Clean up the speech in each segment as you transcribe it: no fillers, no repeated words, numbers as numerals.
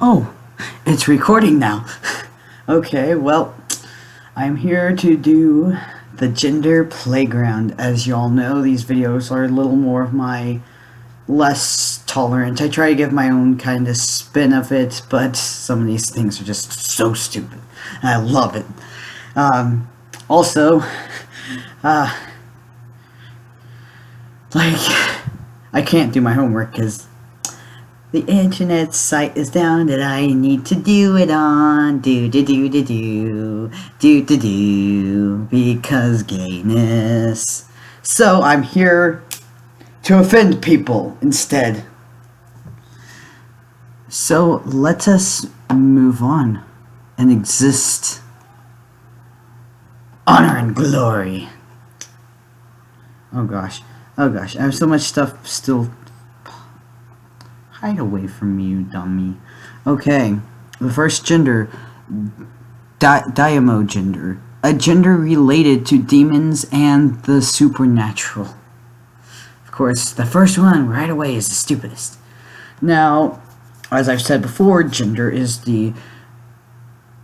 Oh, it's recording now. Okay, well, I'm here to do the gender playground. As y'all know, these videos are a little more of my less tolerant. I try to give my own kind of spin of it, but some of these things are just so stupid. And I love it. Also, I can't do my homework because the internet site is down that I need to do it on. Do, because gayness. So I'm here to offend people instead. So let us move on and exist. Honor and glory. Oh gosh, I have so much stuff still. Hide away from me, you dummy. Okay, the first gender, Diamo gender. A gender related to demons and the supernatural. Of course, the first one right away is the stupidest. Now, as I've said before, gender is the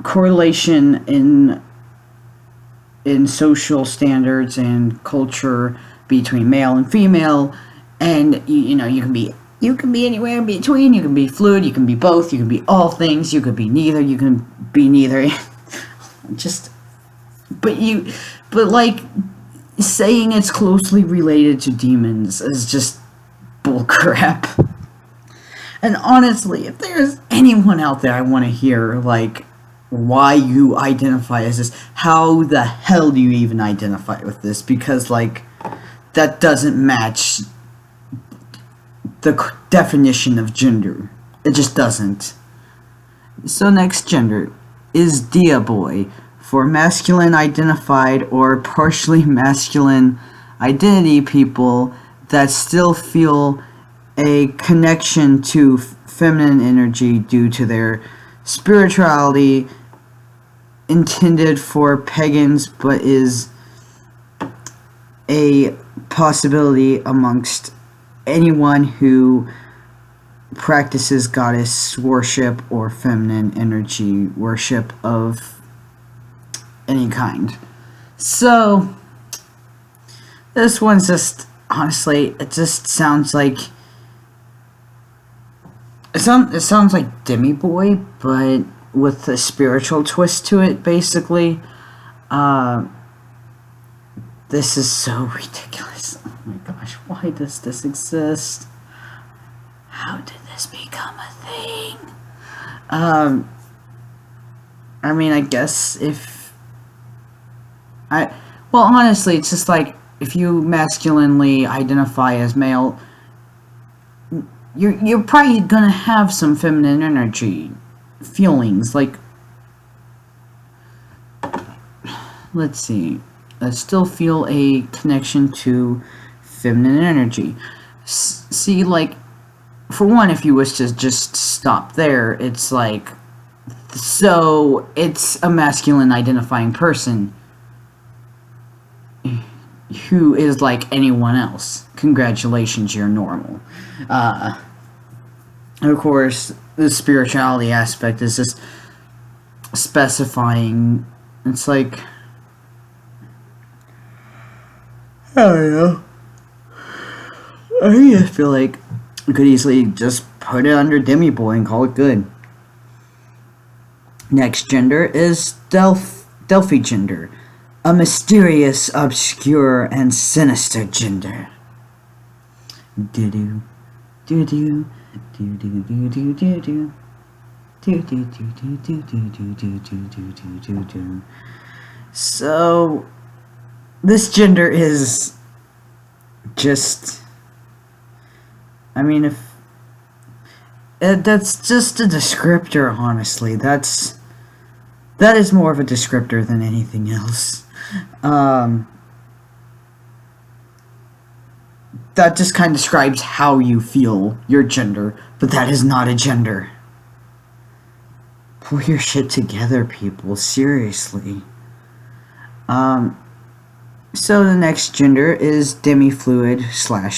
correlation in social standards and culture between male and female, and you know, you can be anywhere in between. You can be fluid, you can be both, you can be all things, you could be neither, you can be neither. But like, saying it's closely related to demons is just bullcrap. And honestly, if there's anyone out there I want to hear, like, why you identify as this, how the hell do you even identify with this? Because, like, that doesn't match the definition of gender. It just doesn't. So next gender is diaboy, for masculine identified or partially masculine identity people that still feel a connection to feminine energy due to their spirituality, intended for pagans, but is a possibility amongst anyone who practices goddess worship or feminine energy worship of any kind. So this one's just, honestly, it just sounds like it sounds like Demi Boy, but with a spiritual twist to it, basically. This is so ridiculous. Oh my gosh, why does this exist? How did this become a thing? I mean, I guess well, honestly, it's just like, if you masculinely identify as male, you're probably gonna have some feminine energy feelings, like, let's see, I still feel a connection to feminine energy. See, like, for one, if you wish to just stop there, it's like, so it's a masculine identifying person who is like anyone else. Congratulations, you're normal. And of course, the spirituality aspect is just specifying. It's like, I don't know. I just feel like we could easily just put it under Demi Boy and call it good. Next gender is Delphi gender, a mysterious, obscure, and sinister gender. Do-do, do-do, do-do, do-do, do-do. Do-do-do-do-do-do-do-do-do-do-do. So, this gender is just, I mean, if that's just a descriptor, honestly. That is more of a descriptor than anything else. That just kind of describes how you feel, your gender, but that is not a gender. Pull your shit together, people. Seriously. So the next gender is demifluid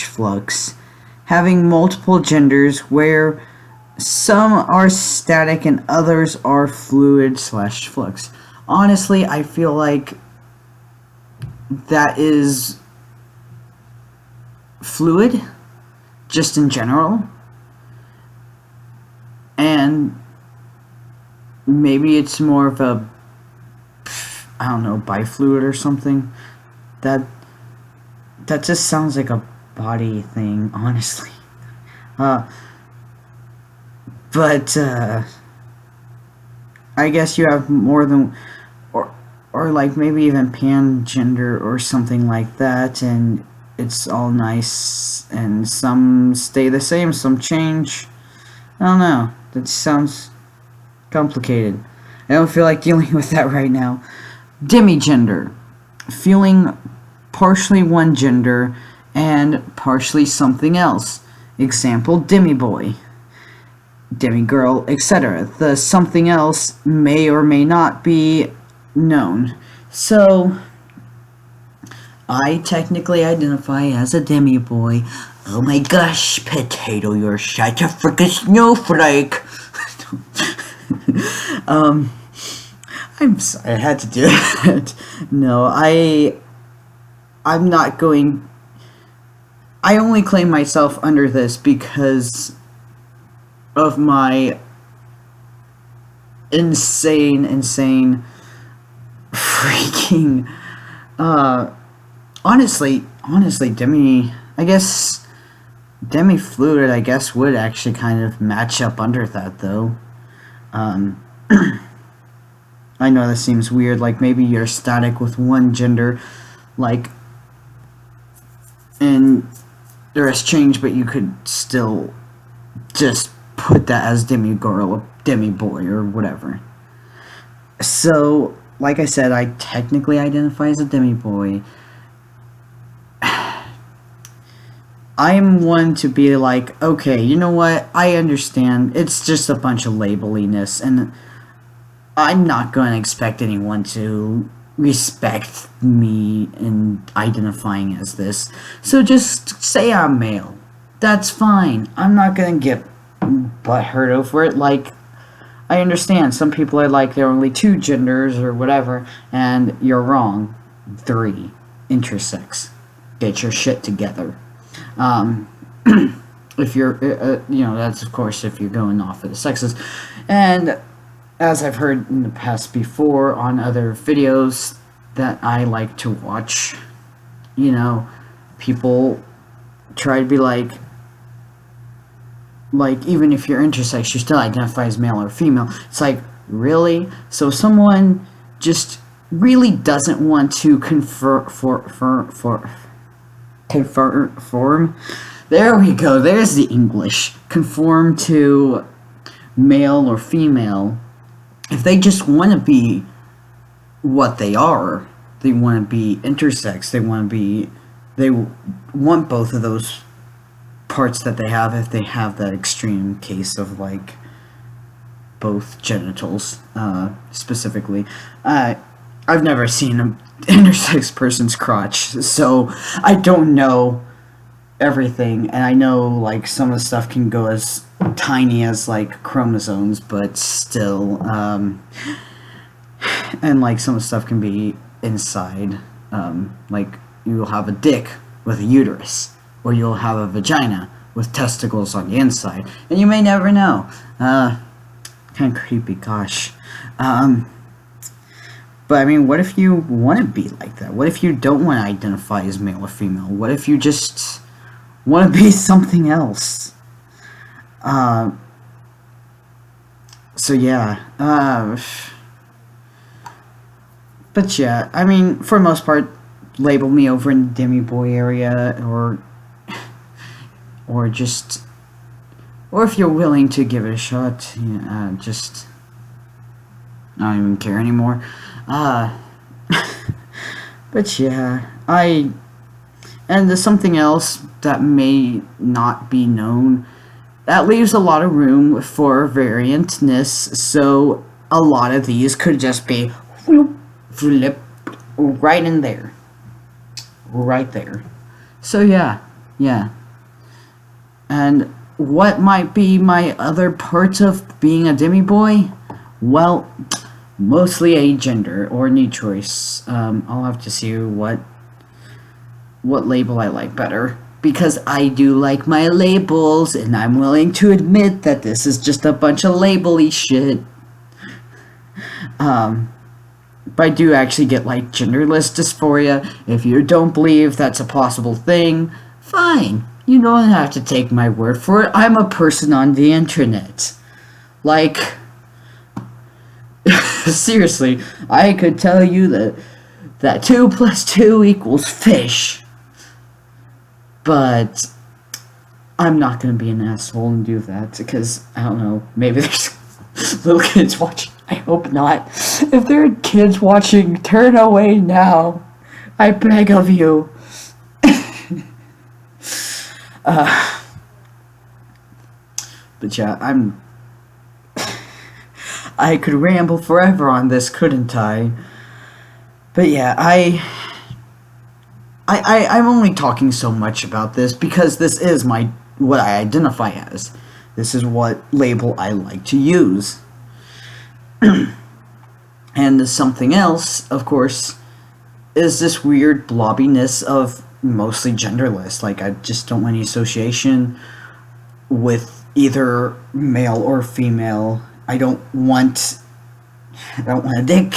/ flux, having multiple genders where Some are static and others are fluid slash flux. Honestly, I feel like that is fluid, just in general. And maybe it's more of a, I don't know, bifluid or something. That just sounds like a body thing, honestly. But I guess you have more than, or like maybe even pangender or something like that, and it's all nice, and some stay the same, some change. I don't know. That sounds complicated. I don't feel like dealing with that right now. Demigender. Feeling partially one gender and partially something else. Example, demiboy, demigirl, etc. The something else may or may not be known. So, I technically identify as a demiboy. Oh my gosh, potato, you're such a freaking snowflake. I'm sorry, I had to do that. No, I'm not going. I only claim myself under this because of my insane freaking honestly I guess demi-fluid I guess would actually kind of match up under that, though. I know that seems weird, like maybe you're static with one gender, like, and there is change, but you could still just put that as demi-girl or demi-boy or whatever. So, like I said, I technically identify as a demi-boy. I'm one to be like, okay, you know what, I understand, it's just a bunch of labeliness, and I'm not going to expect anyone to respect me in identifying as this. So just say I'm male. That's fine. I'm not going to get butthurt over it. Like, I understand some people are like there are only two genders or whatever, and you're wrong. 3. Intersex. Get your shit together. If you're, that's of course if you're going off of the sexes. And as I've heard in the past before on other videos that I like to watch, people try to be like even if you're intersex, you still identify as male or female. It's like, really? So someone just really doesn't want to conform. There we go. There's the English. Conform to male or female. If they just want to be what they are, they want to be intersex. They want both of those parts that they have, if they have that extreme case of like both genitals, specifically. I've never seen an intersex person's crotch, so I don't know everything, and I know like some of the stuff can go as tiny as like chromosomes, but still, and like some of the stuff can be inside, like you'll have a dick with a uterus, or you'll have a vagina with testicles on the inside, and you may never know. Kind of creepy, gosh. But I mean, what if you want to be like that? What if you don't want to identify as male or female? What if you just want to be something else? So yeah. But yeah, I mean, for the most part, label me over in the demi-boy area, or just, or if you're willing to give it a shot, just, I don't even care anymore. But yeah, and there's something else that may not be known. That leaves a lot of room for variantness, so a lot of these could just be flip right in there. Right there. So yeah. And what might be my other parts of being a demi-boy? Well, mostly a gender or a new choice. I'll have to see what label I like better. Because I do like my labels, and I'm willing to admit that this is just a bunch of label-y shit. But I do actually get like genderless dysphoria. If you don't believe that's a possible thing, fine. You don't have to take my word for it. I'm a person on the internet. Like, seriously, I could tell you that 2 plus 2 equals fish. But I'm not gonna be an asshole and do that, because, I don't know, maybe there's little kids watching. I hope not. If there are kids watching, turn away now. I beg of you. But yeah, I could ramble forever on this, couldn't I? But yeah, I'm only talking so much about this because this is what I identify as. This is what label I like to use. And something else, of course, is this weird blobbiness of mostly genderless. Like, I just don't want any association with either male or female. I don't want a dick.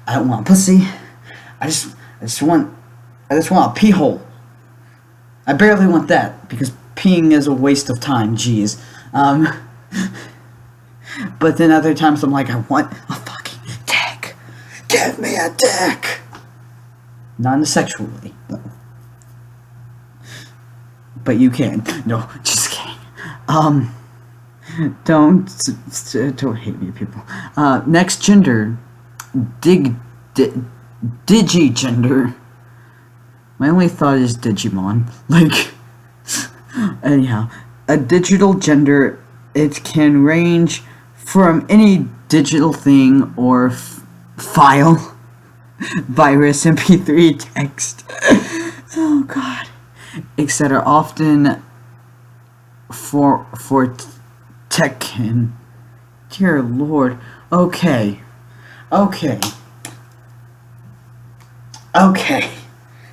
I don't want a pussy. I just want a pee hole. I barely want that, because peeing is a waste of time, jeez. But then other times I'm like, I want a fucking dick. Give me a dick. Not in a sexual way, but you can. No, just kidding. Don't hate me, people. Next gender, digigender. My only thought is Digimon. Like, anyhow, a digital gender, it can range from any digital thing or file, virus, MP3, text, oh god, etc. Often for Tekken. Dear Lord. Okay.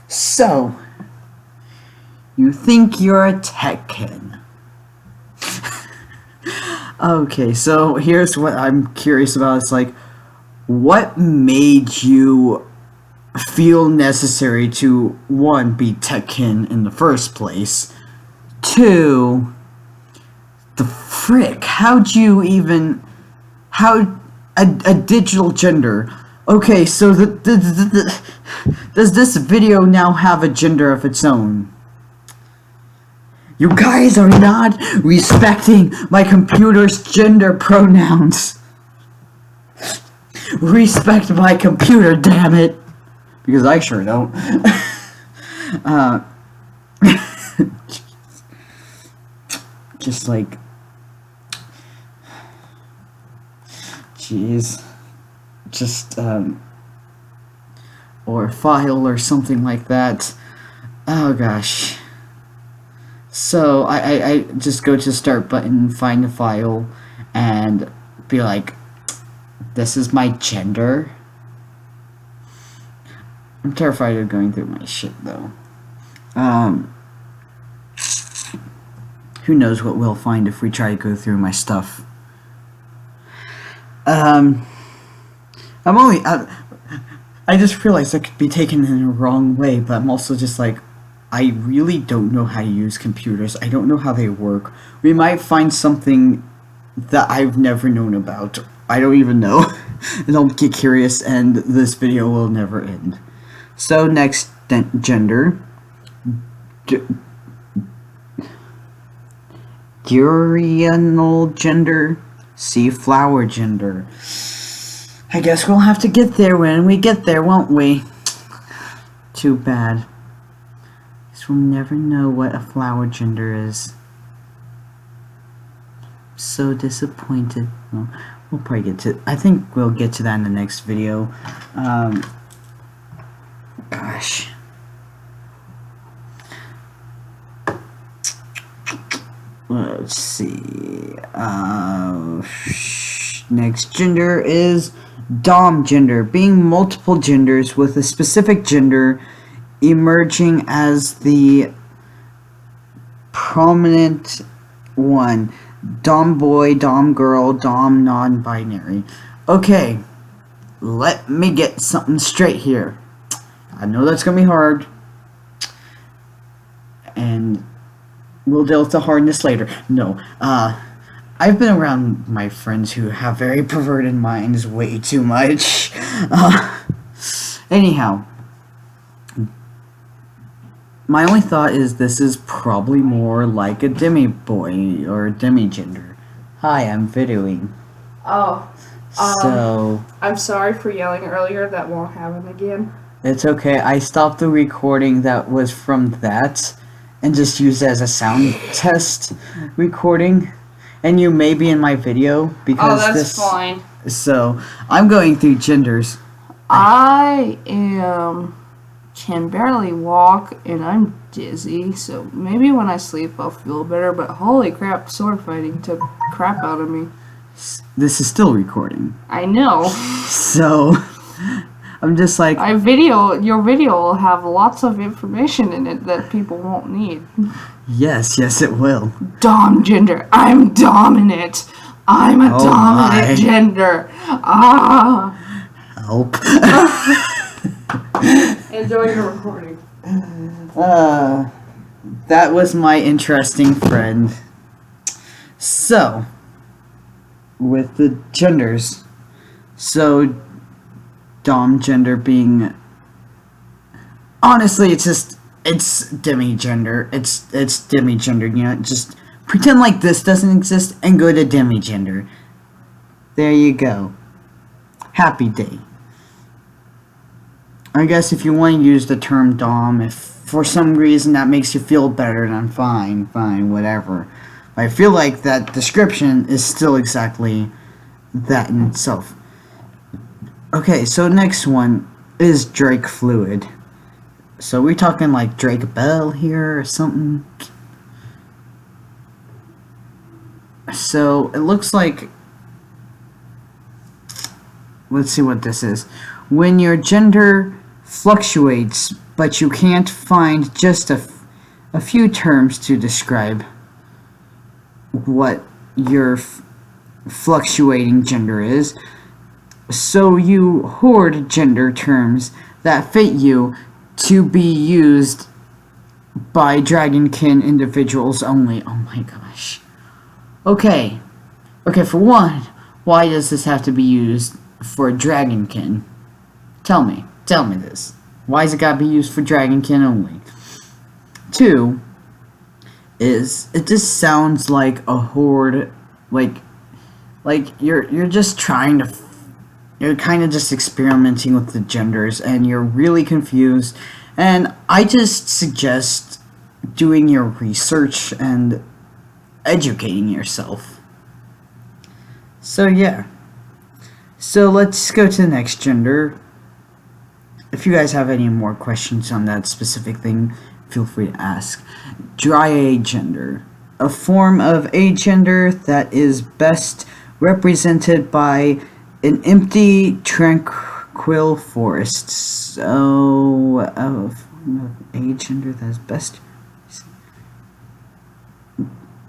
So, you think you're a Tekken. Okay, so here's what I'm curious about. It's like, what made you feel necessary to, 1, be Tekken in the first place? 2, the frick, how'd you even, a digital gender? Okay, so does this video now have a gender of its own? You guys are not respecting my computer's gender pronouns. Respect my computer, damn it. Because I sure don't. Just like, jeez, just or file or something like that. Oh gosh. So I just go to start button, find the file, and be like, this is my gender. I'm terrified of going through my shit though. Who knows what we'll find if we try to go through my stuff. I just realized that could be taken in the wrong way, but I'm also just like, I really don't know how to use computers. I don't know how they work. We might find something that I've never known about. I don't even know. And I'll get curious, and this video will never end. So next gender. Diurnal gender. Sea flower gender. I guess we'll have to get there when we get there, won't we? Too bad. Guess we'll never know what a flower gender is. I'm so disappointed. Well, we'll probably get to... I think we'll get to that in the next video. Gosh. let's see. Next gender is dom gender, being multiple genders with a specific gender emerging as the prominent one. Dom boy, dom girl, dom non-binary. Okay, let me get something straight here. I know that's gonna be hard, and we'll deal with the hardness later. No, I've been around my friends who have very perverted minds way too much. Anyhow, my only thought is this is probably more like a demi boy or a demi gender. Hi, I'm videoing. Oh. So I'm sorry for yelling earlier. That won't happen again. it's okay. I stopped the recording that was from that and just used it as a sound test recording. And you may be in my video because that's fine. So I'm going through genders. I can barely walk and I'm dizzy, so maybe when I sleep I'll feel better, but holy crap, sword fighting took crap out of me. This is still recording. I know. So I'm just like, your video will have lots of information in it that people won't need. yes, it will. Dom gender. I'm dominant. I'm a dominant gender. Help. Enjoy your recording. That was my interesting friend. So, with the genders, so dom gender being, honestly, it's demi gender. It's demi gender. You know, just pretend like this doesn't exist and go to demi gender. There you go. Happy day. I guess if you want to use the term dom, if for some reason that makes you feel better, then fine, whatever. But I feel like that description is still exactly that in itself. Okay, so next one is Drake fluid. So we're talking like Drake Bell here or something. So it looks like, let's see what this is. When your gender fluctuates, but you can't find just a few terms to describe what your fluctuating gender is, so you hoard gender terms that fit you to be used by dragonkin individuals only. Oh my gosh. Okay, for one, why does this have to be used for dragonkin? Tell me this. Why is it gotta be used for dragonkin only? 2 is it just sounds like a horde, like you're just trying to, you're kind of just experimenting with the genders and you're really confused, and I just suggest doing your research and educating yourself. So yeah. So let's go to the next gender. If you guys have any more questions on that specific thing, feel free to ask. Dry agender. A form of agender that is best represented by an empty, tranquil forest. So, a form of agender that is best.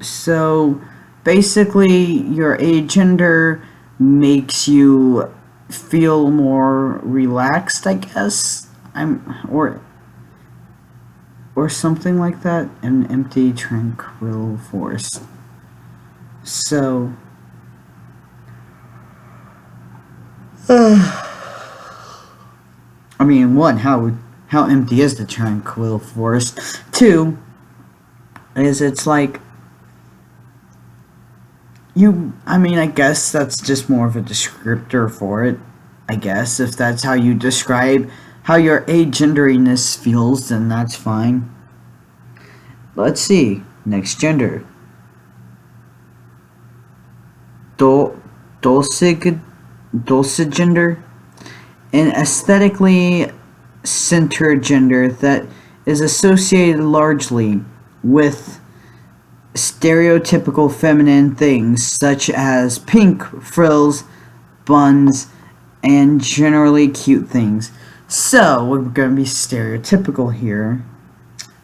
So, basically, your agender makes you feel more relaxed, I guess. Or something like that. An empty, tranquil forest. So, I mean, one, how empty is the tranquil forest? 2 is it's like I guess that's just more of a descriptor for it. I guess if that's how you describe how your agenderiness feels, then that's fine. Let's see. Next gender. Dulcigender. An aesthetically centered gender that is associated largely with stereotypical feminine things such as pink frills, buns, and generally cute things. So we're going to be stereotypical here,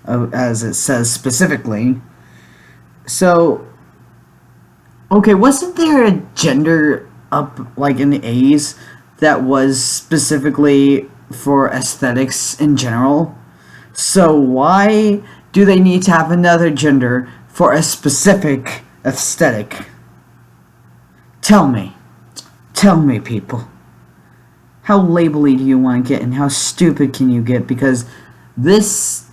as it says specifically. So, okay, wasn't there a gender up like in the A's that was specifically for aesthetics in general? So why do they need to have another gender for a specific aesthetic? Tell me, people. How labely do you want to get, and how stupid can you get? Because this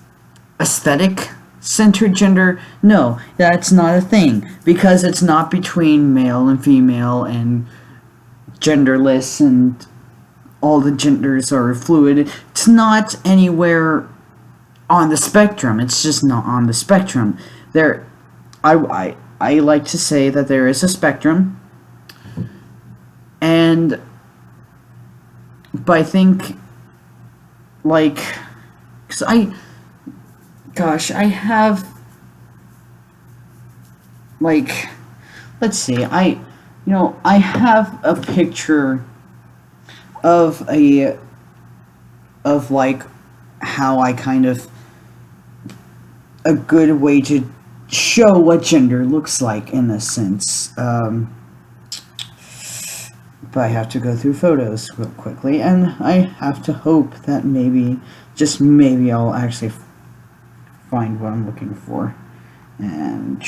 aesthetic centered gender, no, that's not a thing. Because it's not between male and female and genderless and all the genders are fluid. It's not anywhere on the spectrum. It's just not on the spectrum. I like to say that there is a spectrum, but I think, like, because I have, like, let's see, I have a picture of like, how I kind of, a good way to show what gender looks like in a sense. But I have to go through photos real quickly, and I have to hope that maybe, just maybe, I'll actually find what I'm looking for. And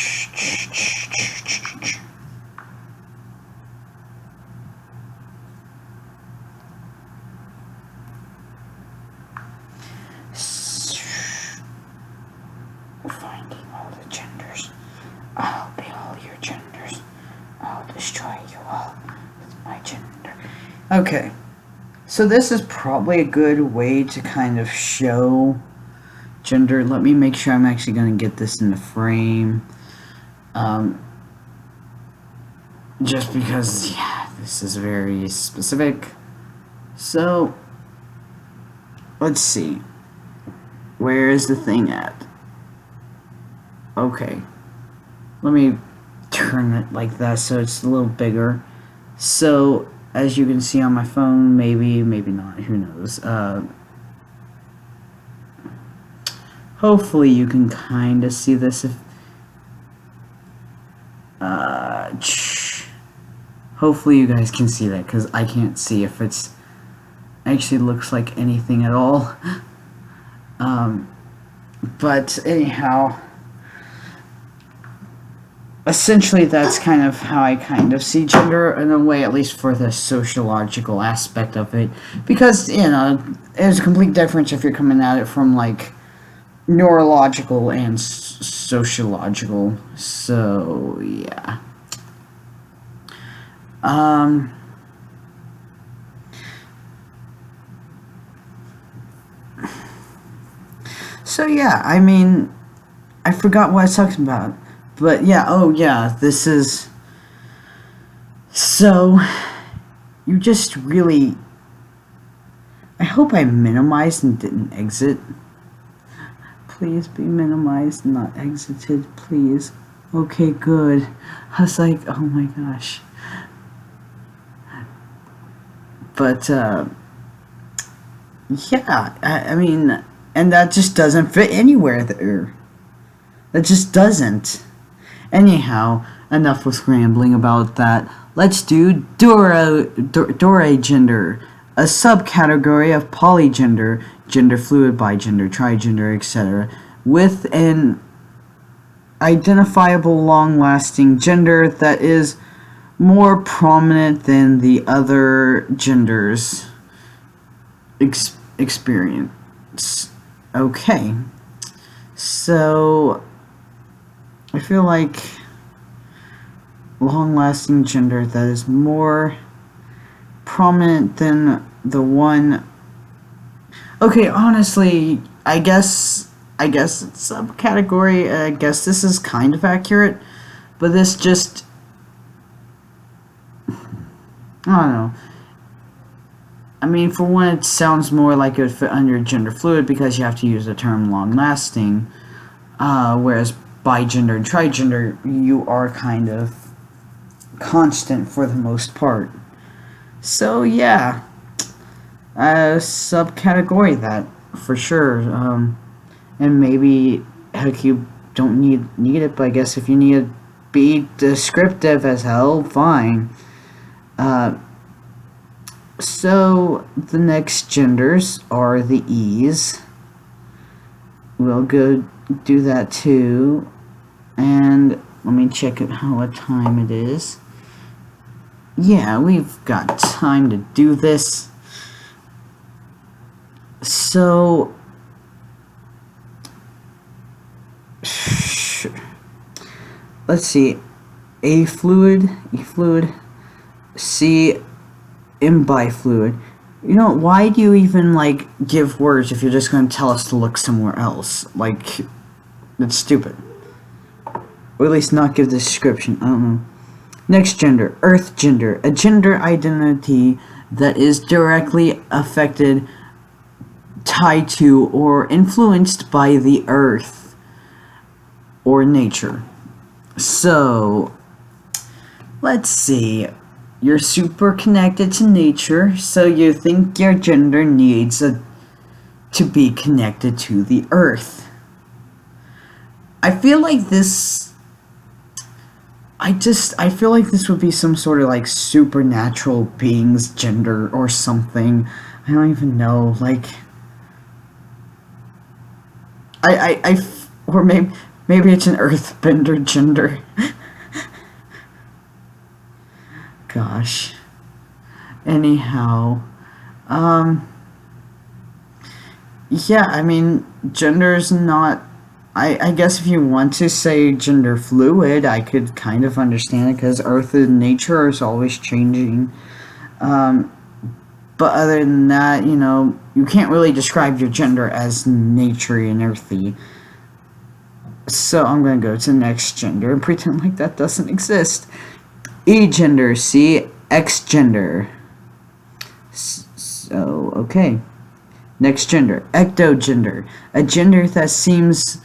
finding all the genders. I'll be all your genders. I'll destroy you all with my gender. Okay, so this is probably a good way to kind of show gender. Let me make sure I'm actually going to get this in the frame. Just because, yeah, this is very specific. So, let's see. Where is the thing at? Okay. Let me turn it like that so it's a little bigger. So, as you can see on my phone, maybe not, who knows. Hopefully you can kind of see this. If hopefully you guys can see that, because I can't see if it's actually looks like anything at all. But anyhow, essentially that's kind of how I kind of see gender in a way, at least for the sociological aspect of it. Because, there's a complete difference if you're coming at it from, like, neurological and sociological. So, yeah. So, yeah, I mean, I forgot what I was talking about. But, yeah, oh, yeah, this is... So, you just really... I hope I minimized and didn't exit. Please be minimized, not exited, please. Okay, good. I was like, oh my gosh. But, yeah, I mean, and that just doesn't fit anywhere there. That just doesn't. Anyhow, enough with rambling about that. Let's do Doragender, a subcategory of polygender, gender fluid, bigender, trigender, etc., with an identifiable long-lasting gender that is more prominent than the other genders experience. Okay, so I feel like long-lasting gender that is more prominent than the one. Okay, honestly, I guess it's subcategory. I guess this is kind of accurate, but this just, I don't know. I mean, for one, it sounds more like it would fit under gender fluid because you have to use the term long-lasting, whereas bigender and trigender, you are kind of constant for the most part. So yeah, subcategory that for sure. And maybe heck you don't need it, but I guess if you need to be descriptive as hell, fine. So the next genders are the E's. We'll go do that too. And let me check it what time it is. Yeah, we've got time to do this. So let's see. A fluid, C imbifluid. You know, why do you even like give words if you're just going to tell us to look somewhere else? Like, it's stupid. Or at least not give the description. I don't know. Next gender, earth gender, a gender identity that is directly affected, tied to, or influenced by the earth or nature. So, let's see. You're super connected to nature, so you think your gender needs to be connected to the earth. I feel like this... I feel like this would be some sort of like supernatural being's gender or something. I don't even know, like... or maybe it's an earthbender gender. Gosh. Anyhow, yeah, I mean, gender's not... I guess if you want to say gender fluid, I could kind of understand it, because Earth and nature is always changing. But other than that, you know, you can't really describe your gender as naturey and earthy. So I'm going to go to the next gender and pretend like that doesn't exist. E gender, C, X gender. So, okay. Next gender, ectogender. A gender that seems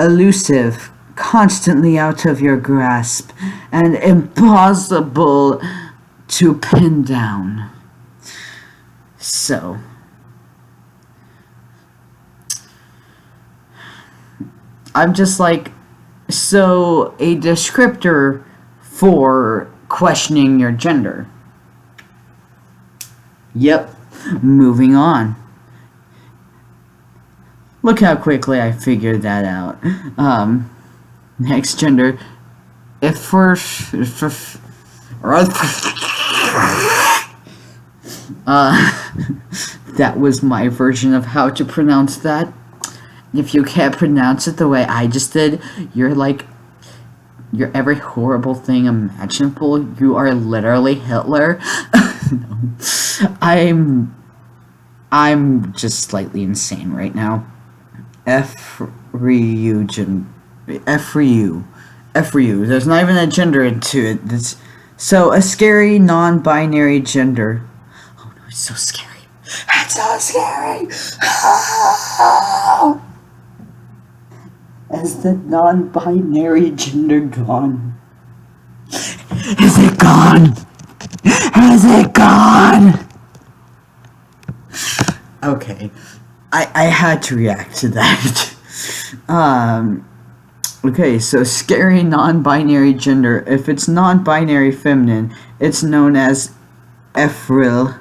elusive, constantly out of your grasp, and impossible to pin down. So, I'm just like, so a descriptor for questioning your gender. Yep, moving on. Look how quickly I figured that out. Next gender. That was my version of how to pronounce that. If you can't pronounce it the way I just did, you're every horrible thing imaginable. You are literally Hitler. No. I'm just slightly insane right now. F for you. There's not even a gender into it. So a scary non-binary gender. Oh no, it's so scary. It's so scary. Has the non-binary gender gone? Is it gone? Has it gone? Okay. I had to react to that. Okay, so scary non-binary gender. If it's non-binary feminine, it's known as L.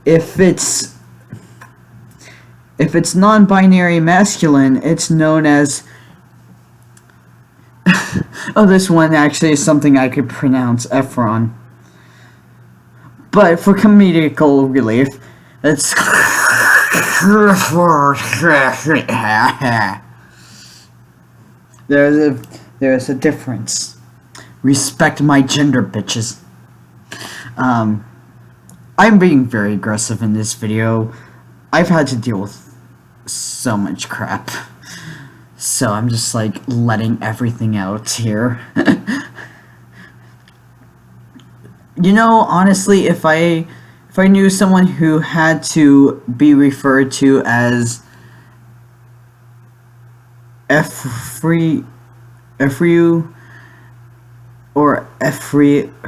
If it's non-binary masculine, it's known as... oh, this one actually is something I could pronounce, Ephron. But for comedical relief, it's... There's a difference. Respect my gender, bitches. I'm being very aggressive in this video. I've had to deal with so much crap. So I'm just like letting everything out here. You know, honestly, if I if I knew someone who had to be referred to as Ephriu or Ephriel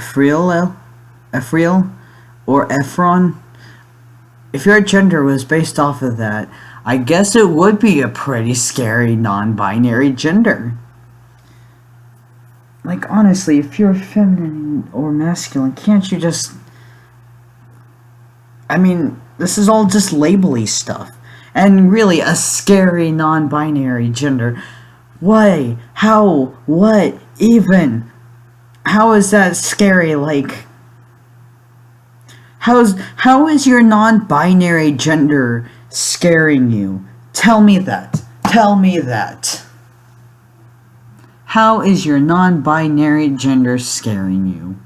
or Ephron, if your gender was based off of that, I guess it would be a pretty scary non-binary gender. Like, honestly, if you're feminine or masculine, can't you just... I mean, this is all just labely stuff. And really, a scary non-binary gender. Why? How? What? Even? How is that scary? Like... How is your non-binary gender scaring you? Tell me that. Tell me that. How is your non-binary gender scaring you?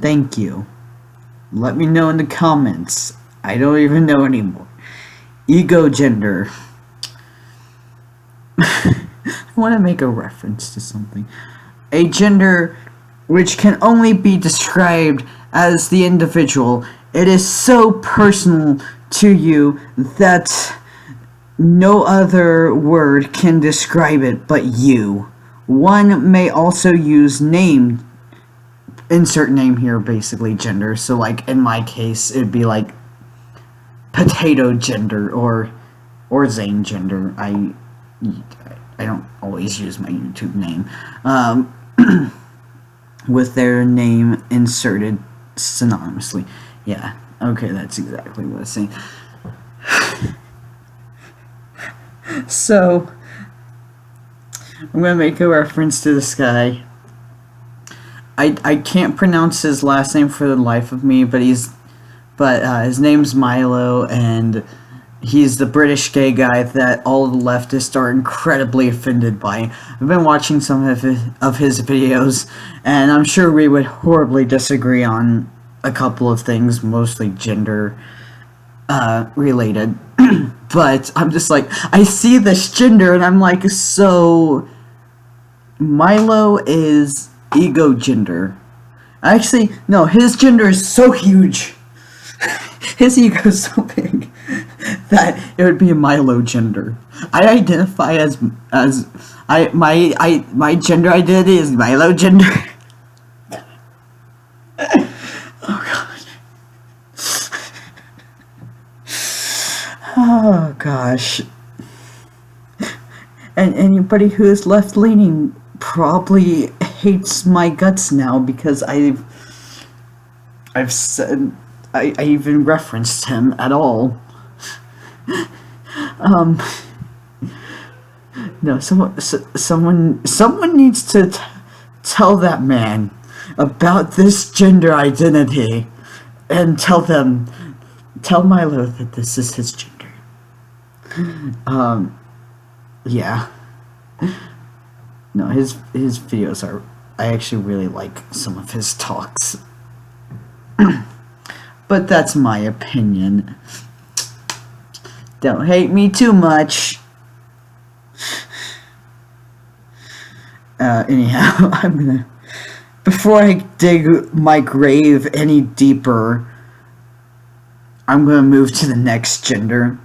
Thank you. Let me know in the comments. I don't even know anymore. Ego gender. I want to make a reference to something. A gender which can only be described as the individual. It is so personal to you that no other word can describe it but you. One may also use name, insert name here, basically gender. So like in my case, it'd be like potato gender or Zane gender. I don't always use my YouTube name. With their name inserted synonymously. Yeah, okay, that's exactly what I was saying. So, I'm gonna make a reference to this guy. I can't pronounce his last name for the life of me, but his name's Milo, and he's the British gay guy that all the leftists are incredibly offended by. I've been watching some of his videos, and I'm sure we would horribly disagree on a couple of things, mostly gender related. But I'm just like, I see this gender, and I'm like, so Milo is ego gender. Actually, no, his gender is so huge. His ego is so big that it would be a Milo gender. I identify as my gender identity is Milo gender. Oh god. Oh gosh. And anybody who is left leaning probably hates my guts now because I've said I even referenced him at all. No, someone needs to tell that man about this gender identity and tell Milo that this is his gender. Yeah. No, his videos are, I actually really like some of his talks. But that's my opinion. Don't hate me too much. Anyhow, I'm gonna... Before I dig my grave any deeper, I'm gonna move to the next gender.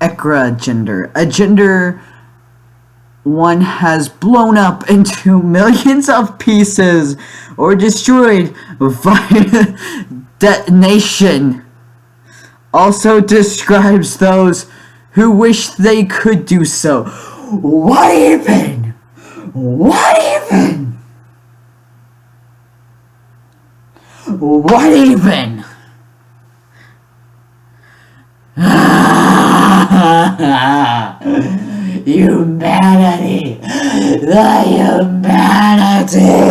Ekra gender. A gender one has blown up into millions of pieces or destroyed via detonation. Also describes those who wish they could do so. What even? What even? What even? Humanity! The humanity!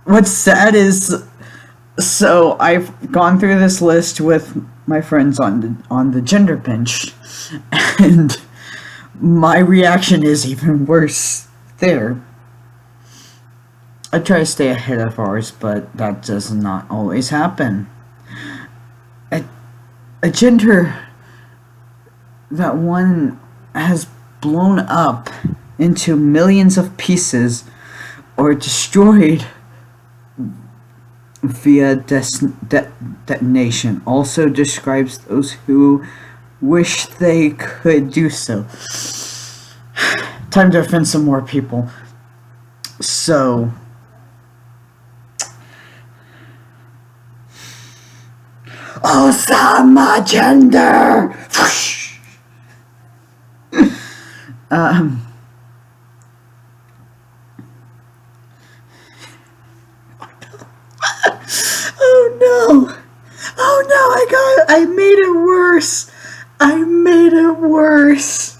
What's sad is, so I've gone through this list with my friends on the gender bench, and my reaction is even worse there. I try to stay ahead of ours, but that does not always happen. A gender that one has blown up into millions of pieces or destroyed via detonation also describes those who wish they could do so. Time to offend some more people. So, Osama gender! Oh no! Oh no, I made it worse! I made it worse!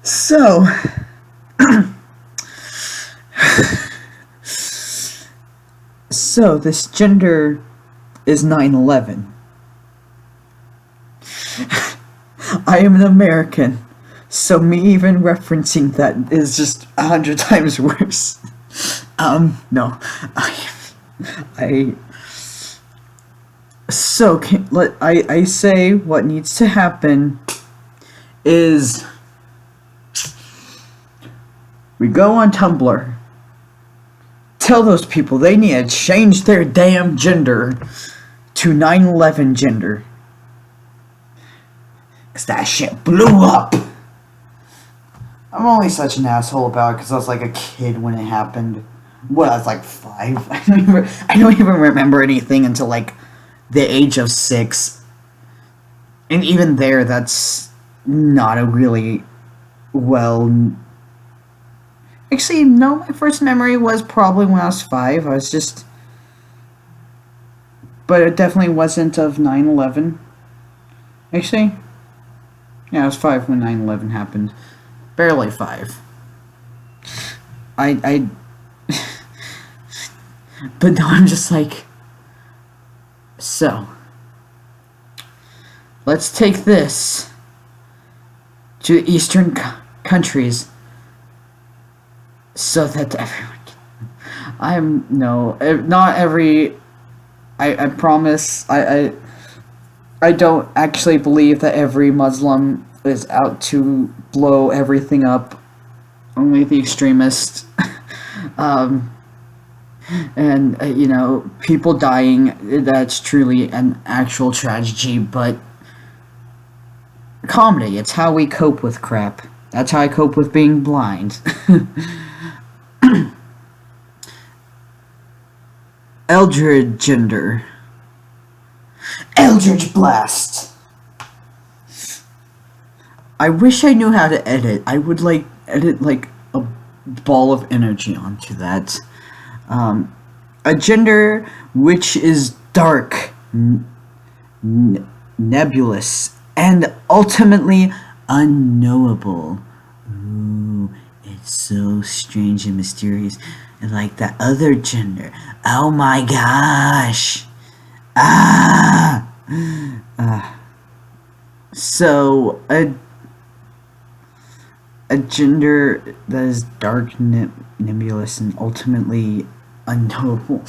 So, so this gender is 9/11. I am an American, so me even referencing that is just 100 times worse. No, so I say what needs to happen is we go on Tumblr, tell those people they need to change their damn gender to 9/11 gender. 'Cause that shit blew up. I'm only such an asshole about it because I was like a kid when it happened. Well, I was like 5. I don't even remember anything until like the age of 6. And even there, that's not a really well... Actually, no, my first memory was probably when I was 5. I was just... But it definitely wasn't of 9/11. Actually, yeah, I was 5 when 9/11 happened. Barely 5. I but now I'm just like, so, let's take this to Eastern countries so that everyone can, not every, I promise, I don't actually believe that every Muslim is out to blow everything up. Only the extremists. And, people dying, that's truly an actual tragedy, but comedy, it's how we cope with crap. That's how I cope with being blind. Eldritch gender. Eldritch blast. I wish I knew how to edit. I would edit a ball of energy onto that. A gender which is dark, nebulous, and ultimately unknowable. Ooh, it's so strange and mysterious. And like that other gender. Oh my gosh. So, a gender that is dark, nebulous, and ultimately unknowable.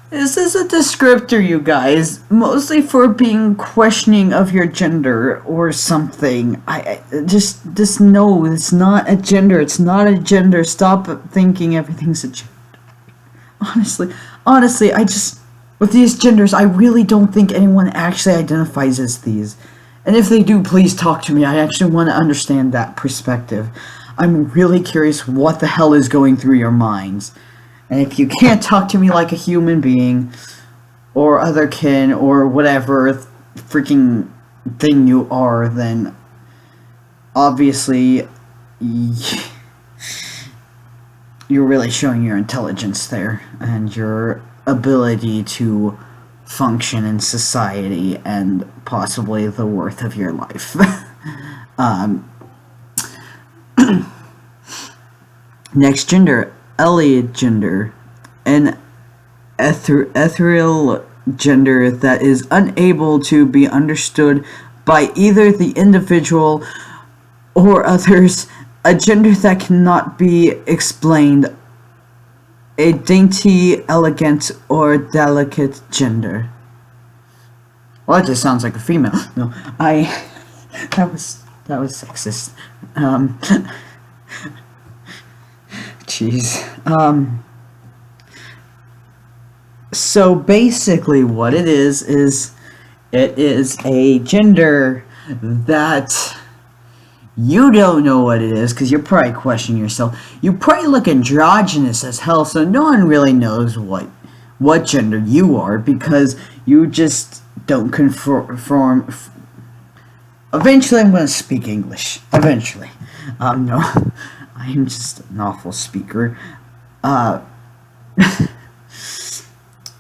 This is a descriptor, you guys, mostly for being questioning of your gender or something. I just know it's not a gender. It's not a gender. Stop thinking everything's a gender. Honestly, with these genders, I really don't think anyone actually identifies as these. And if they do, please talk to me. I actually want to understand that perspective. I'm really curious what the hell is going through your minds. And if you can't talk to me like a human being, or other kin, or whatever freaking thing you are, then obviously you're really showing your intelligence there, and your ability to function in society, and possibly the worth of your life. Next gender, Elliot gender, an ethereal gender that is unable to be understood by either the individual or others, a gender that cannot be explained, a dainty, elegant, or delicate gender. Well, that just sounds like a female. No, that was sexist. Jeez. So basically, what it is it is a gender that you don't know what it is because you're probably questioning yourself. You probably look androgynous as hell, so no one really knows what gender you are because you just don't conform. Eventually, I'm going to speak English. Eventually. No, I am just an awful speaker.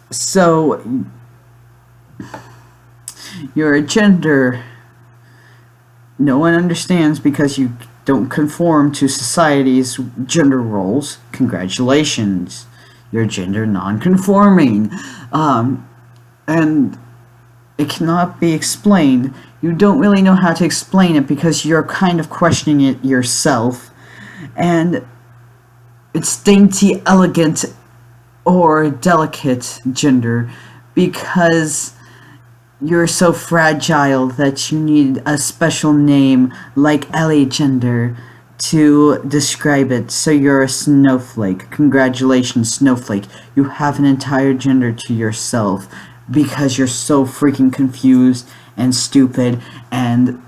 So, your gender, no one understands because you don't conform to society's gender roles. Congratulations, you're gender non-conforming. And it cannot be explained. You don't really know how to explain it because you're kind of questioning it yourself. And it's dainty, elegant, or delicate gender because you're so fragile that you need a special name like Ellie gender to describe it. So you're a snowflake. Congratulations, snowflake. You have an entire gender to yourself because you're so freaking confused and stupid and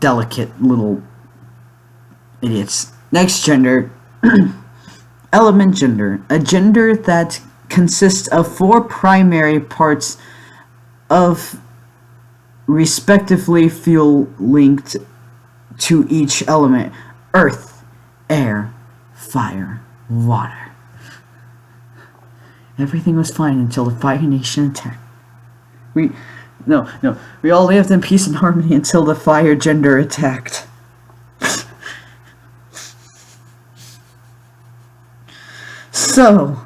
delicate little idiots. Next gender. Element gender. A gender that consists of 4 primary parts of respectively feel linked to each element: earth, air, fire, water. Everything was fine until the Fire Nation attacked. We all lived in peace and harmony until the fire gender attacked. So,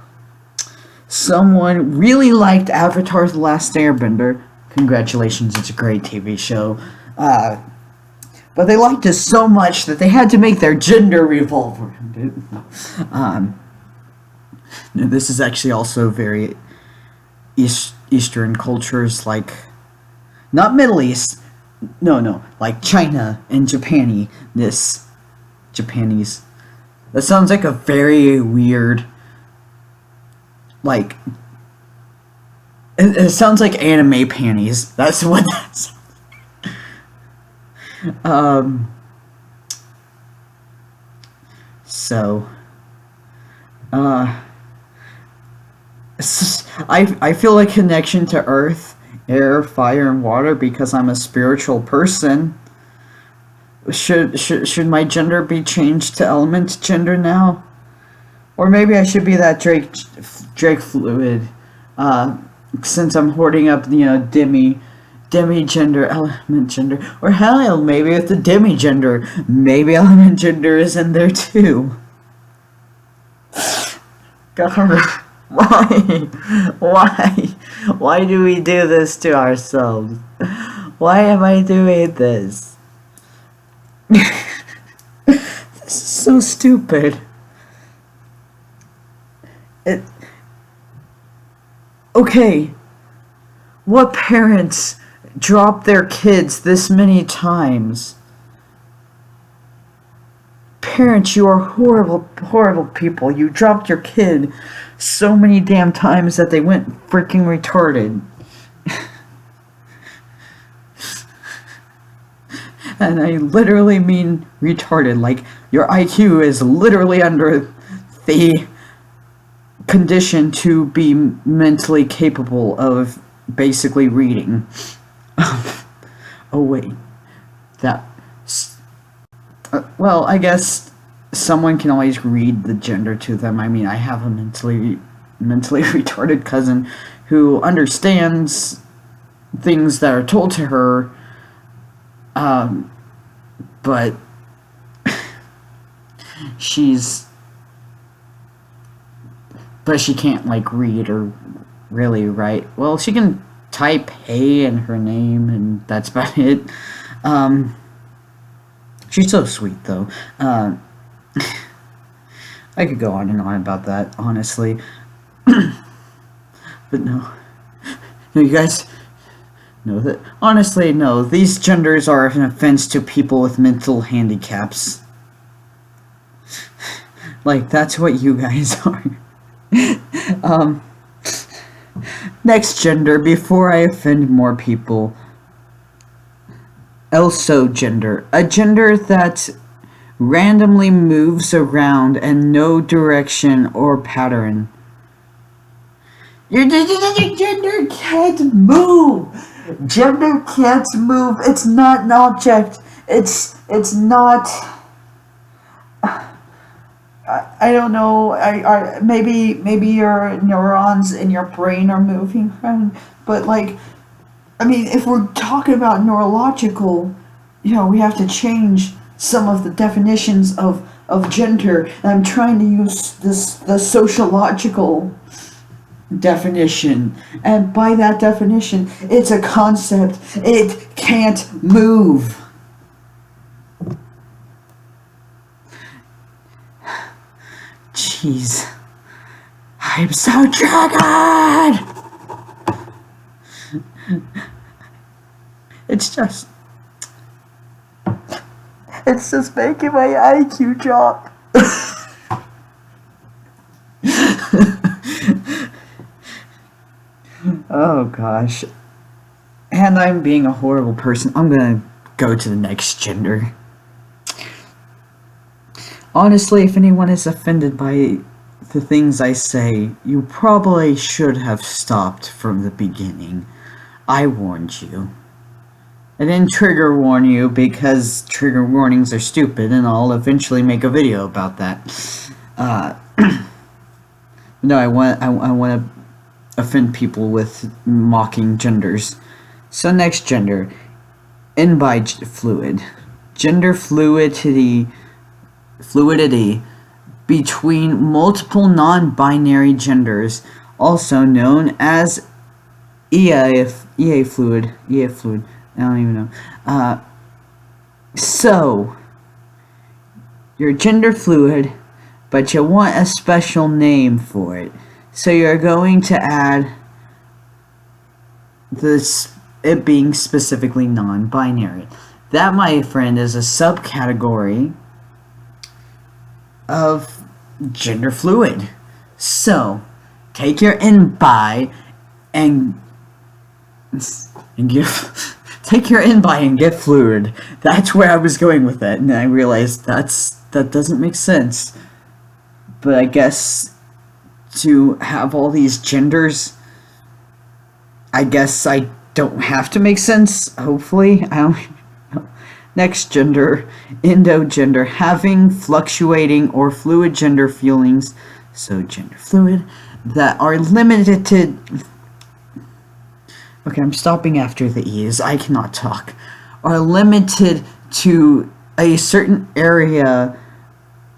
someone really liked Avatar: The Last Airbender. Congratulations, it's a great TV show. But they liked it so much that they had to make their gender revolve around it. This is actually also very Eastern cultures, like, not Middle East, no, like China and Japanese. That sounds like a very weird, like, it sounds like anime panties. That's what that sounds like. So, I feel a connection to earth, air, fire, and water because I'm a spiritual person. Should my gender be changed to element gender now? Or maybe I should be that Drake fluid, since I'm hoarding up, demi gender, element gender. Or hell, maybe with the demi gender, maybe element gender is in there too. God, why do we do this to ourselves? Why am I doing this? This is so stupid. Okay, what parents drop their kids this many times? Parents, you are horrible, horrible people. You dropped your kid so many damn times that they went freaking retarded. And I literally mean retarded. Like, your IQ is literally under the condition to be mentally capable of basically reading. Oh wait, well, I guess someone can always read the gender to them. I mean, I have a mentally retarded cousin who understands things that are told to her, but she can't, like, read or really write. Well, she can type hey in her name, and that's about it. She's so sweet, though. I could go on and on about that, honestly. But no. You guys know that? Honestly, no. These genders are an offense to people with mental handicaps. Like, that's what you guys are. Next gender, before I offend more people. Also gender. A gender that randomly moves around and no direction or pattern. Your gender can't move. Gender can't move. It's not an object. It's not. I don't know. Maybe your neurons in your brain are moving around, but like, I mean, if we're talking about neurological, we have to change some of the definitions of gender. And I'm trying to use the sociological definition, and by that definition, it's a concept. It can't move. Jeez, I'm so triggered. It's just making my IQ drop. Oh gosh. And I'm being a horrible person. I'm gonna go to the next gender. Honestly, if anyone is offended by the things I say, you probably should have stopped from the beginning. I warned you. I didn't trigger warn you because trigger warnings are stupid, and I'll eventually make a video about that. No, I want to offend people with mocking genders. So next gender, fluid. Gender fluidity between multiple non-binary genders, also known as EA fluid. I don't even know. So you're gender fluid, but you want a special name for it. So you're going to add it being specifically non-binary. That, my friend, is a subcategory of gender fluid. So take your in-bi and take your in-bi and get fluid. That's where I was going with that, and I realized that doesn't make sense. But I guess to have all these genders, I guess I don't have to make sense. Hopefully, I don't know. Next gender, endogender, having fluctuating or fluid gender feelings. So gender fluid that are limited to. Okay, I'm stopping after the E's. I cannot talk. Are limited to a certain area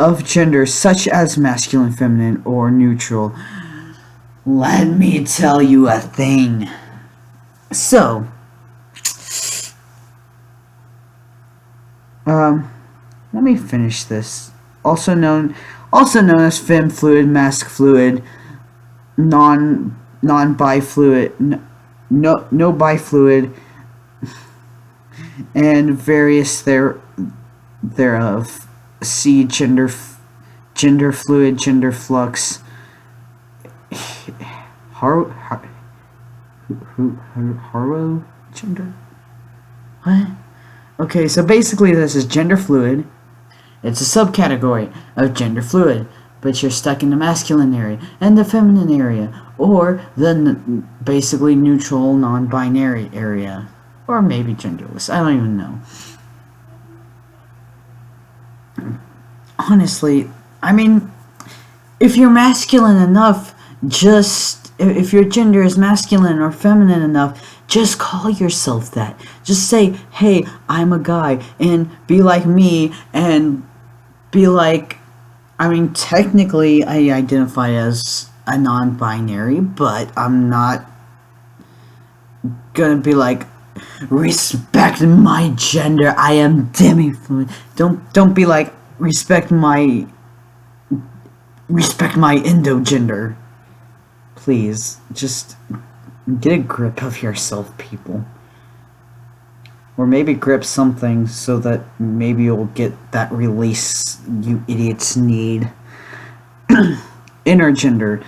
of gender, such as masculine, feminine, or neutral. Let me tell you a thing. So, let me finish this. Also known as fem fluid, mask fluid, non-bifluid, no bifluid, and various thereof. See gender fluid, gender flux. Haro gender? What? Okay, so basically this is gender fluid. It's a subcategory of gender fluid, but you're stuck in the masculine area and the feminine area, or the basically neutral, non-binary area, or maybe genderless. I don't even know. Honestly, I mean, if you're masculine enough, if your gender is masculine or feminine enough, just call yourself that. Just say, hey, I'm a guy, and be like me, and be like, I mean, technically I identify as a non-binary, but I'm not gonna be like, respect my gender, I am demi-fluid. Don't be like, respect my endogender. Please, just Get a grip of yourself, people. Or maybe grip something so that maybe you'll get that release you idiots need. Intergender.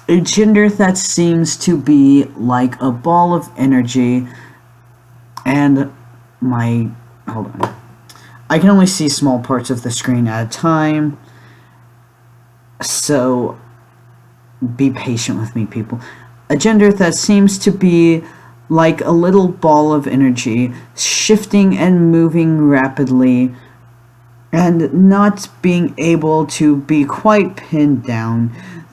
A gender that seems to be like a ball of energy and my... hold on. I can only see small parts of the screen at a time, so be patient with me, people. A gender that seems to be like a little ball of energy, shifting and moving rapidly, and not being able to be quite pinned down,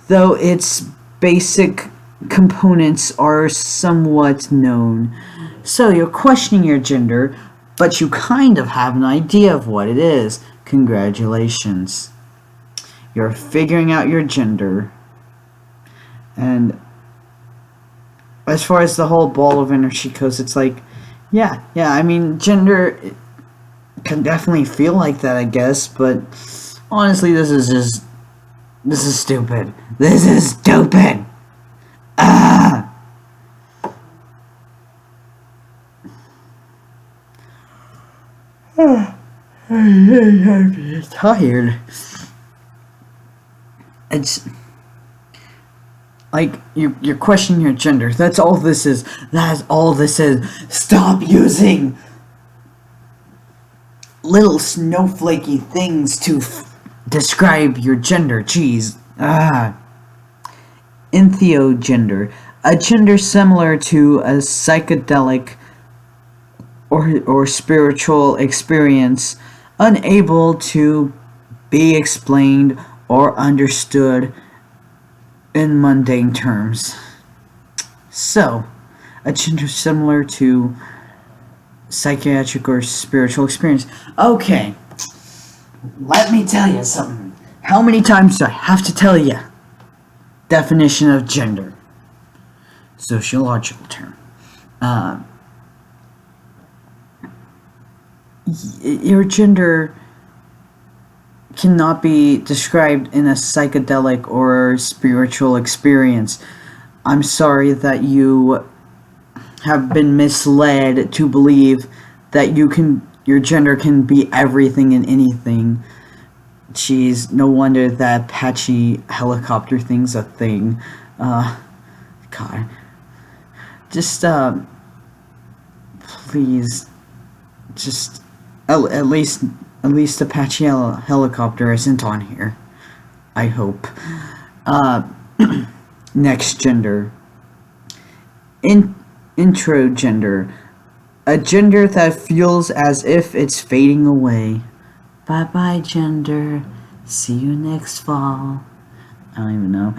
though its basic components are somewhat known. So you're questioning your gender, but you kind of have an idea of what it is. Congratulations. You're figuring out your gender. And as far as the whole ball of energy goes, it's like, yeah, I mean, gender can definitely feel like that, I guess, but honestly, this is stupid. This is stupid! Ah! I'm tired. It's like you're questioning your gender. That's all this is. That's all this is. Stop using little snowflakey things to describe your gender. Jeez. Entheogender. A gender similar to a psychedelic or spiritual experience, unable to be explained or understood in mundane terms. So, a gender similar to psychiatric or spiritual experience. Okay, let me tell you something. How many times do I have to tell you? Definition of gender. Sociological term. Your gender cannot be described in a psychedelic or spiritual experience. I'm sorry that you have been misled to believe that your gender can be everything and anything. Jeez, no wonder that Apache helicopter thing's a thing. God. Just, please, just, at least Apache helicopter isn't on here. I hope. Next gender. Introgender. A gender that feels as if it's fading away. Bye-bye, gender. See you next fall. I don't even know.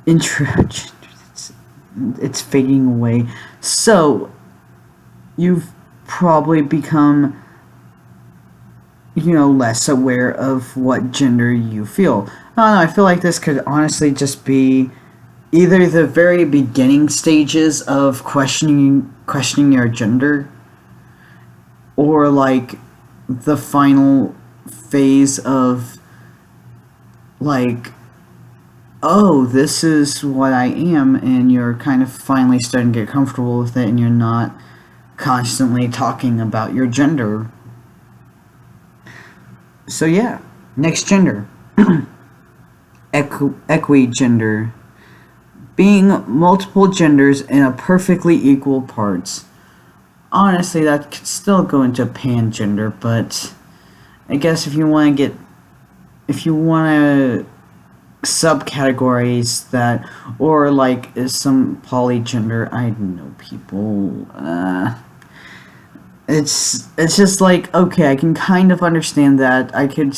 Introgender. It's fading away. So, you've probably become, less aware of what gender you feel. I don't know, I feel like this could honestly just be either the very beginning stages of questioning your gender, or like the final phase of like, oh, this is what I am, and you're kind of finally starting to get comfortable with it, and you're not constantly talking about your gender. So yeah, next gender. Equigender. Being multiple genders in a perfectly equal parts. Honestly, that could still go into pangender, but I guess if you want to subcategories that, or like some polygender, I don't know, people, it's just like, okay, I can kind of understand that. I could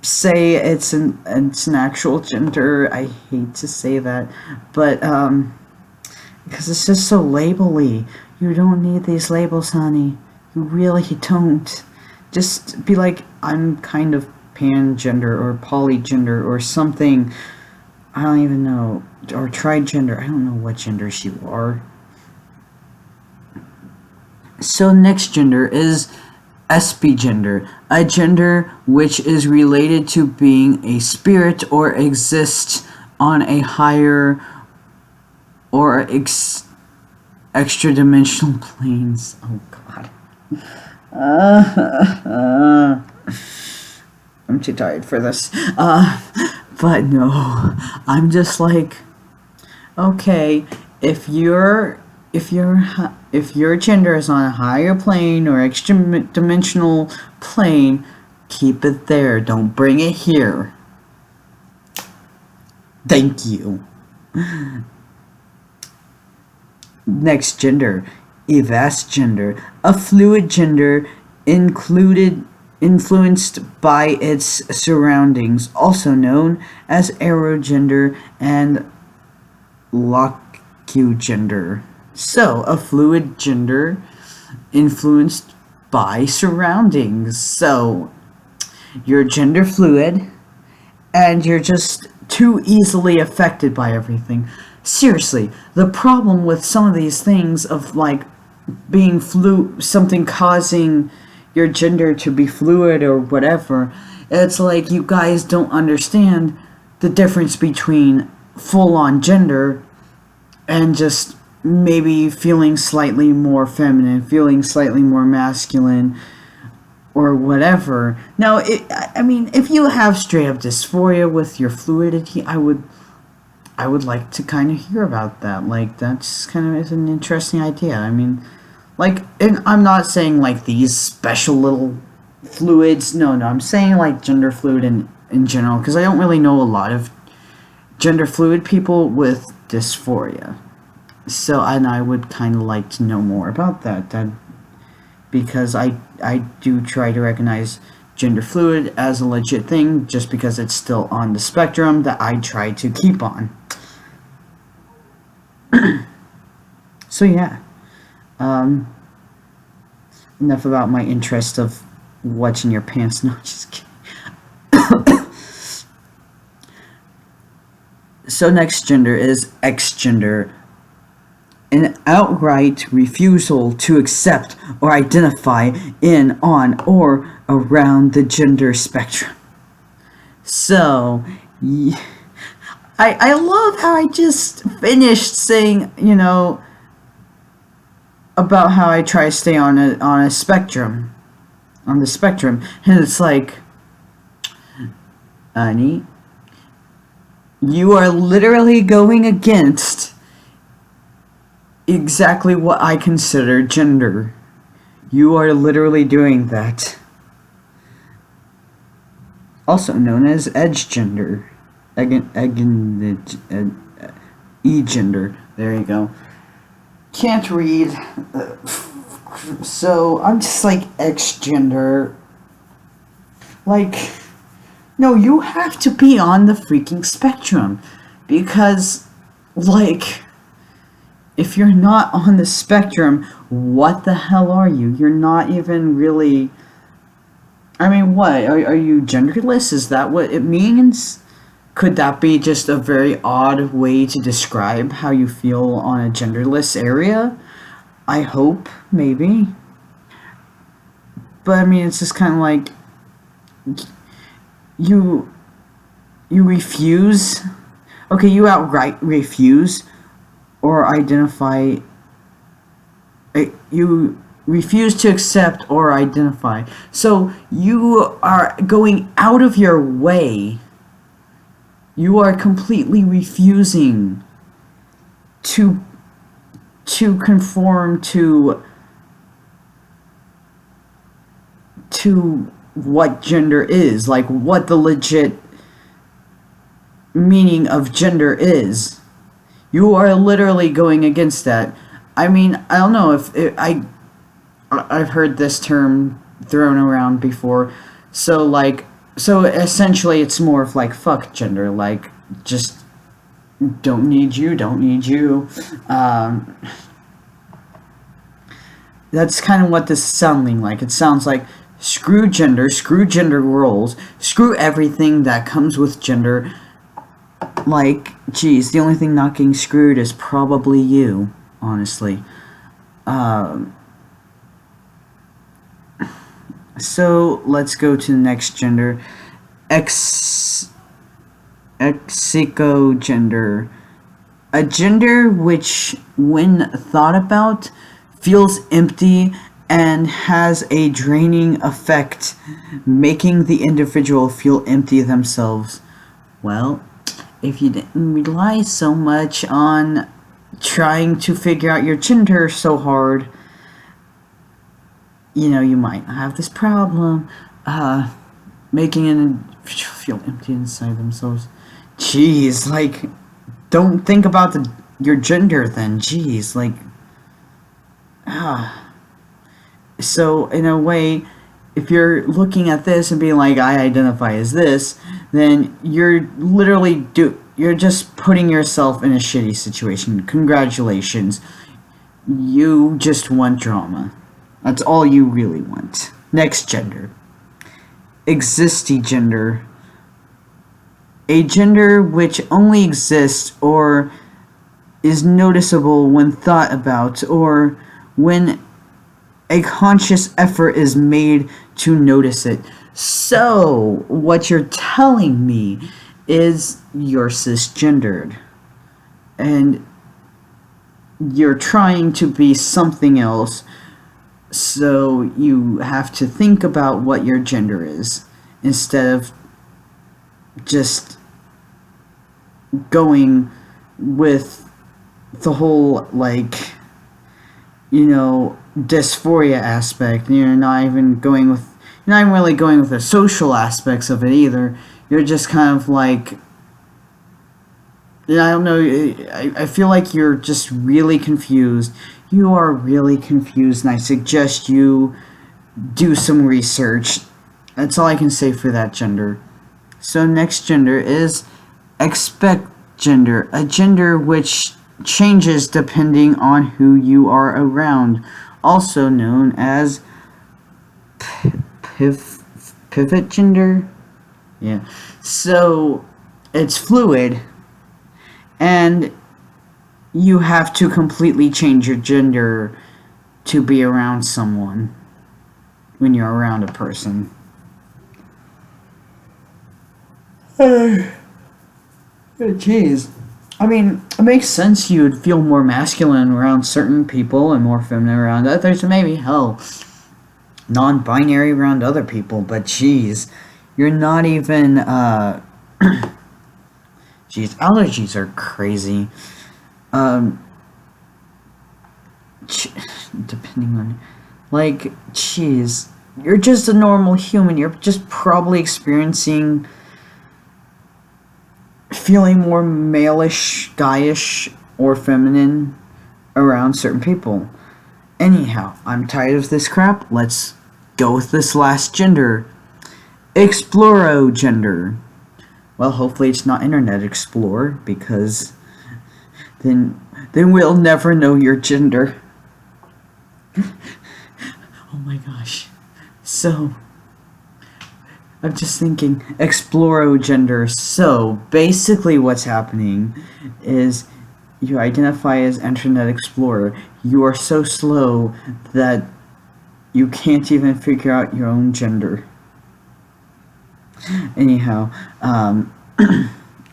say it's an actual gender. I hate to say that, but because it's just so labely. You don't need these labels, honey. You really don't. Just be like, I'm kind of pangender or polygender or something. I don't even know. Or trigender. I don't know what genders you are. So next gender is SP gender, a gender which is related to being a spirit or exists on a higher or extra dimensional planes. Oh god. I'm too tired for this. But no, I'm just like, okay, if your gender is on a higher plane or extra dimensional plane, keep it there. Don't bring it here. Thank you. Next gender, evast gender, a fluid gender influenced by its surroundings, also known as aerogender and locu-gender. So, a fluid gender influenced by surroundings. So, you're gender fluid and you're just too easily affected by everything. Seriously, the problem with some of these things of like being something causing your gender to be fluid or whatever, it's like you guys don't understand the difference between full-on gender and just maybe feeling slightly more feminine, feeling slightly more masculine, or whatever. Now, I mean, if you have straight up dysphoria with your fluidity, I would like to kind of hear about that. Like, that's kind of an interesting idea. I mean, like, and I'm not saying like these special little fluids. No, I'm saying like gender fluid in general, because I don't really know a lot of gender fluid people with dysphoria. So, and I would kind of like to know more about that, because I do try to recognize gender fluid as a legit thing, just because it's still on the spectrum that I try to keep on. So yeah, enough about my interest of what's in your pants. No, just kidding. So next gender is X gender, an outright refusal to accept or identify in, on, or around the gender spectrum. So, I love how I just finished saying, you know, about how I try to stay on a spectrum, on the spectrum, and it's like, honey, you are literally going against exactly what I consider gender. You are literally doing that. Also known as edge gender. E-gender. There you go. Can't read. So, I'm just like X-gender. Like, no, you have to be on the freaking spectrum. Because, like, if you're not on the spectrum, what the hell are you? You're not even really... I mean, what? Are you genderless? Is that what it means? Could that be just a very odd way to describe how you feel on a genderless area? I hope, maybe. But I mean, it's just kind of like you refuse. Okay, you outright refuse or identify. You refuse to accept or identify. So you are going out of your way. You are completely refusing to conform to what gender is, like what the legit meaning of gender is. You are literally going against that. I mean, I don't know if I've heard this term thrown around before. So essentially it's more of like fuck gender, like just don't need you. That's kind of what this is sounding like. It sounds like screw gender roles, screw everything that comes with gender. Like, geez, the only thing not getting screwed is probably you, honestly. So let's go to the next gender. Ex Exicogender. A gender which, when thought about, feels empty and has a draining effect, making the individual feel empty themselves. Well, if you didn't rely so much on trying to figure out your gender so hard, you might have this problem, making an individual feel empty inside themselves. Jeez, like, don't think about your gender then. Jeez, like, so in a way, if you're looking at this and being like, I identify as this, then you're you're just putting yourself in a shitty situation. Congratulations. You just want drama. That's all you really want. Next gender. Existing gender. A gender which only exists or is noticeable when thought about or when a conscious effort is made to notice it. So, what you're telling me is you're cisgendered. And you're trying to be something else, so you have to think about what your gender is instead of just going with the whole, like, dysphoria aspect. You're not even really going with the social aspects of it either. You're just kind of like, I don't know, I feel like you're just really confused. You are really confused, and I suggest you do some research. That's all I can say for that gender. So next gender is expect gender, a gender which changes depending on who you are around, also known as pivot gender. Yeah. So it's fluid, and you have to completely change your gender to be around someone when you're around a person. Jeez. I mean, it makes sense you'd feel more masculine around certain people and more feminine around others, and maybe, hell, non-binary around other people, but jeez, you're not even, jeez, allergies are crazy. Depending on, like, jeez, you're just a normal human, you're just probably experiencing feeling more male-ish, guyish, or feminine around certain people. Anyhow, I'm tired of this crap. Let's go with this last gender. Explorogender. Well, hopefully it's not Internet Explorer, because then we'll never know your gender. Oh my gosh. So, I'm just thinking, explorogender. So, basically what's happening is you identify as Internet Explorer. You are so slow that you can't even figure out your own gender. Anyhow,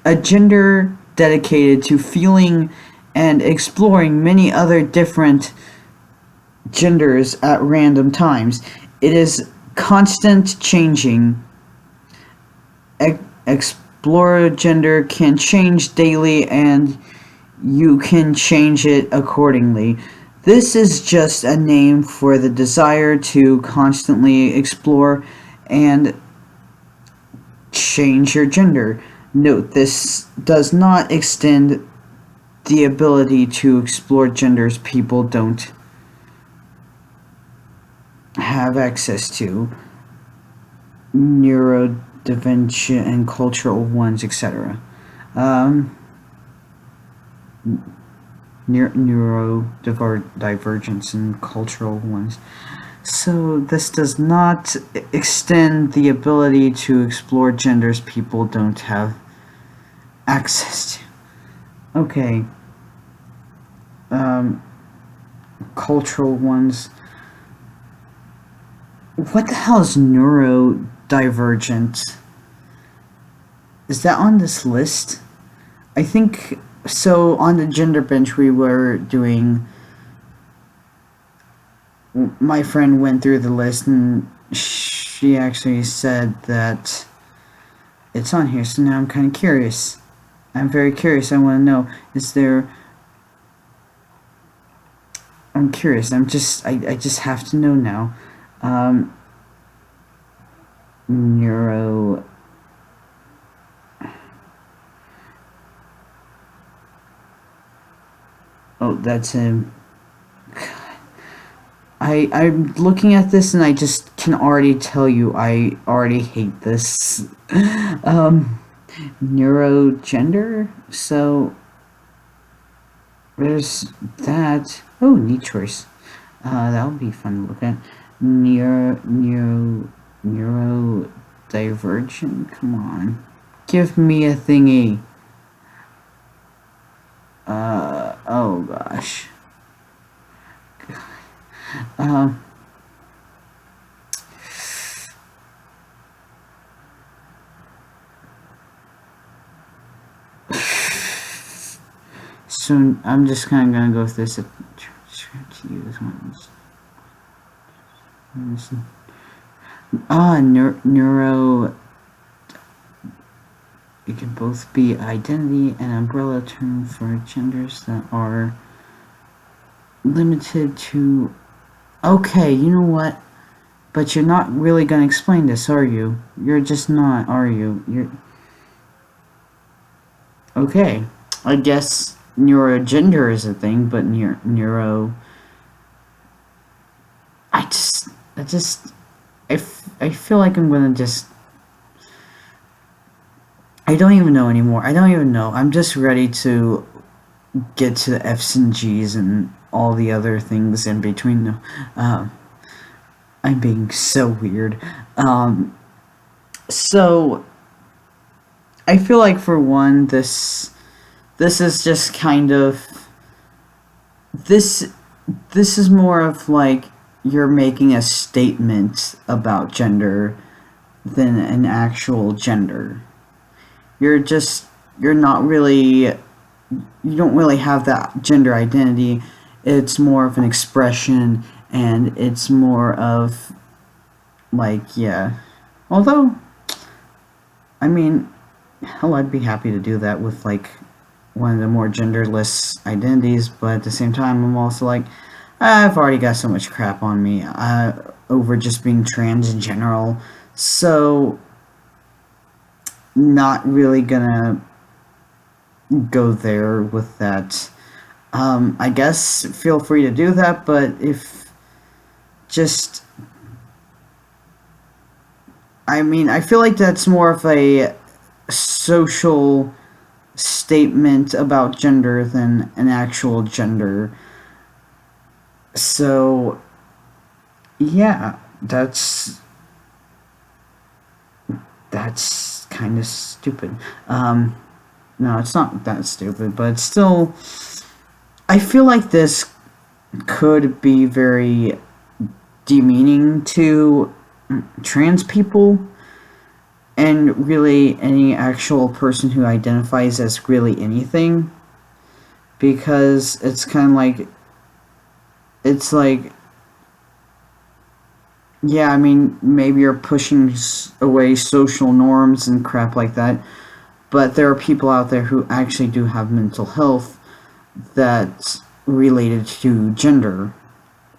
a gender dedicated to feeling and exploring many other different genders at random times. It is constant changing. Explorer gender can change daily, and you can change it accordingly. This is just a name for the desire to constantly explore and change your gender. Note, this does not extend the ability to explore genders people don't have access to, neurodivergent and cultural ones, etc. Neurodivergence and cultural ones. So this does not extend the ability to explore genders people don't have access to. Okay. Cultural ones. What the hell is neurodivergent? Is that on this list? I think so. On the gender bench, we were doing. My friend went through the list and she actually said that it's on here. So now I'm kind of curious. I'm very curious. I want to know. Is there? I'm curious. I just have to know now. Neuro. Oh, that's him. I'm looking at this and I just can already tell you I already hate this. Neurogender? So there's that. Oh, neat choice. That would be fun to look at. Neurodivergent? Come on. Give me a thingy. Oh gosh. So I'm just kind of gonna go with this. Neuro. It can both be identity and umbrella term for genders that are limited to. Okay, you know what? But you're not really gonna explain this, are you? You're just not, are you? You're. Okay, I guess neurogender is a thing, but neuro. I feel like I'm gonna just. I don't even know anymore. I don't even know. I'm just ready to get to the F's and G's and all the other things in between them. I'm being so weird. So I feel like for one, this is just kind of this is more of like you're making a statement about gender than an actual gender. You're not really, you don't really have that gender identity. It's more of an expression, and it's more of like, yeah. Although, I mean, hell, I'd be happy to do that with like one of the more genderless identities, but at the same time, I'm also like, I've already got so much crap on me over just being trans in general, so not really gonna go there with that. I guess feel free to do that, but if just, I mean, I feel like that's more of a social statement about gender than an actual gender. So, yeah, that's kind of stupid. No, it's not that stupid, but it's still. I feel like this could be very demeaning to trans people and really any actual person who identifies as really anything, because it's kind of like, it's like, yeah, I mean, maybe you're pushing away social norms and crap like that, but there are people out there who actually do have mental health that's related to gender.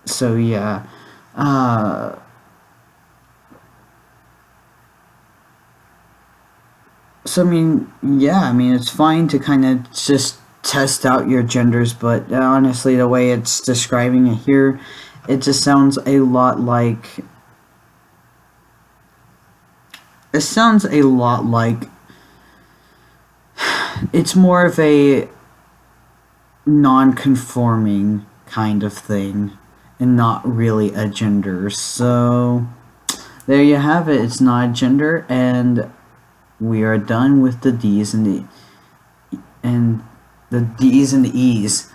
So yeah, so I mean, yeah, I mean, it's fine to kind of just test out your genders, but honestly, the way it's describing it here, it just sounds a lot like. It sounds a lot like. It's more of a non-conforming kind of thing, and not really a gender. So there you have it. It's not a gender, and we are done with the D's and the D's and the E's.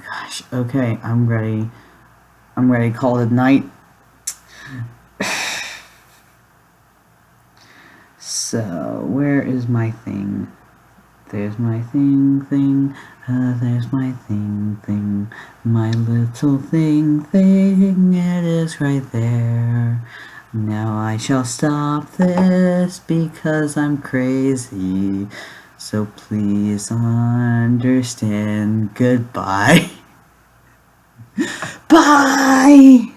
Gosh, okay, I'm ready. I'm ready to call it night. So, where is my thing? There's my thing. There's my thing. My little thing. It is right there. Now I shall stop this because I'm crazy. So please understand. Goodbye. Bye!